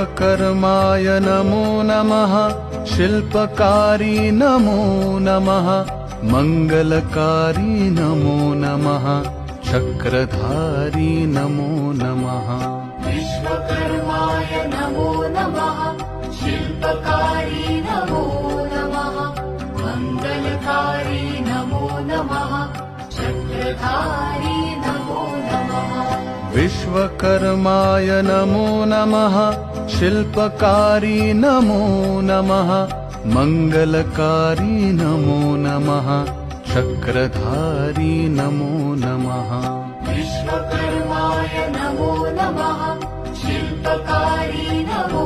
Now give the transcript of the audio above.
विश्वकर्माय नमो नमः शिल्पकारी नमो नमः मंगलकारी नमो नमः चक्रधारी नमो नमः विश्वकर्माय नमो नमः शिल्पकारी नमो नमः मंगलकारी नमो नमः चक्रधारी नमो नमः विश्वकर्माय नमो नमः शिल्पकारी नमो नमः मंगलकारी नमो नमः चक्रधारी नमो नमः विश्वकर्माय नमो नमः शिल्पकारी नमो